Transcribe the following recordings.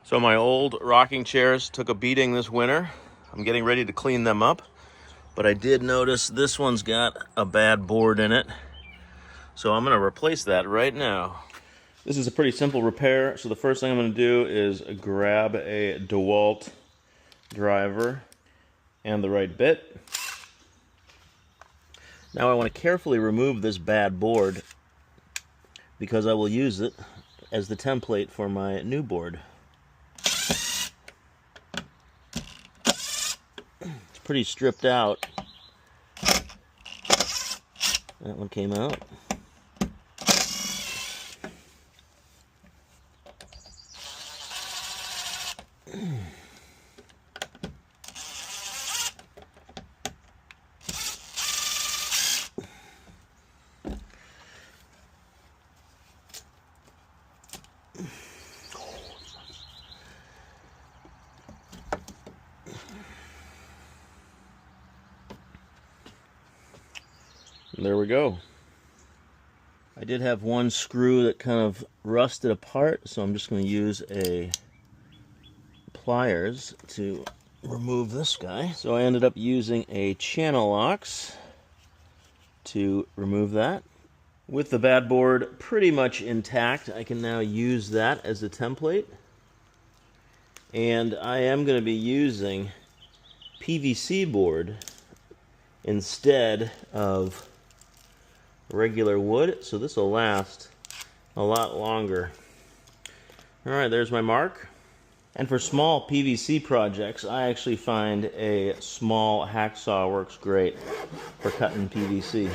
So my old rocking chairs took a beating this winter. I'm getting ready to clean them up, but I did notice this one's got a bad board in it. So I'm gonna replace that right now. This is a pretty simple repair. So the first thing I'm gonna do is grab a DeWalt driver and the right bit. Now I want to carefully remove this bad board because I will use it as the template for my new board. It's pretty stripped out. That one came out. There we go. I did have one screw that kind of rusted apart, so I'm just going to use a pliers to remove this guy. So I ended up using a channel locks to remove that. With the bad board pretty much intact, I can now use that as a template. And I am going to be using PVC board instead of regular wood, so this will last a lot longer. Alright, there's my mark. And for small PVC projects, I actually find a small hacksaw works great for cutting PVC.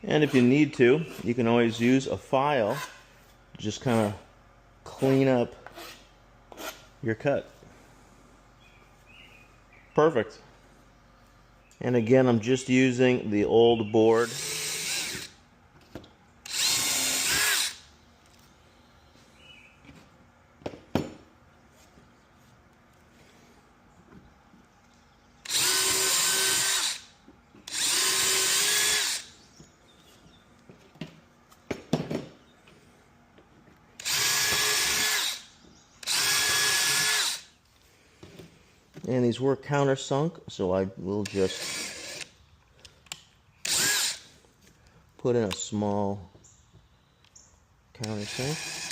And if you need to, you can always use a file to just kind of clean up your cut. Perfect. And again, I'm just using the old board. And these were countersunk, so I will just put in a small countersink.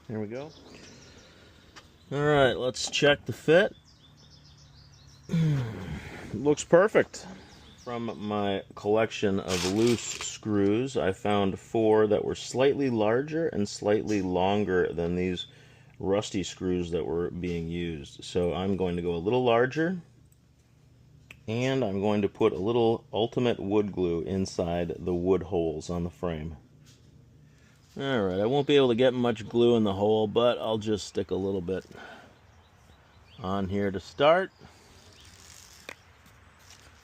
There we go. Alright, let's check the fit. Looks perfect. From my collection of loose screws, I found 4 that were slightly larger and slightly longer than these rusty screws that were being used. So I'm going to go a little larger, and I'm going to put a little ultimate wood glue inside the wood holes on the frame. Alright, I won't be able to get much glue in the hole, but I'll just stick a little bit on here to start.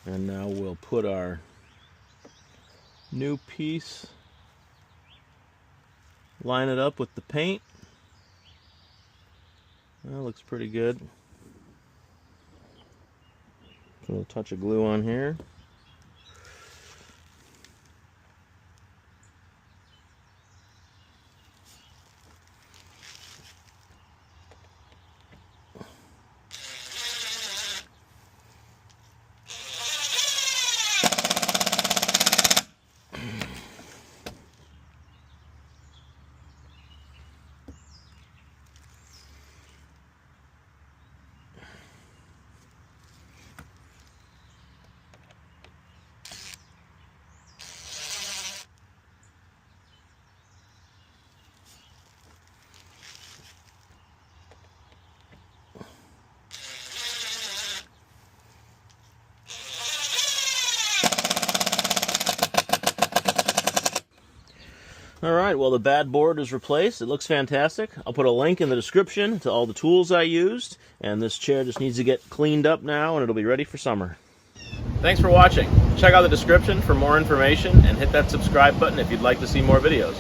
And now we'll put our new piece, line it up with the paint. That looks pretty good. Put a touch of glue on here. Alright, well the bad board is replaced. It looks fantastic. I'll put a link in the description to all the tools I used, and this chair just needs to get cleaned up now and it'll be ready for summer. Thanks for watching. Check out the description for more information and hit that subscribe button if you'd like to see more videos.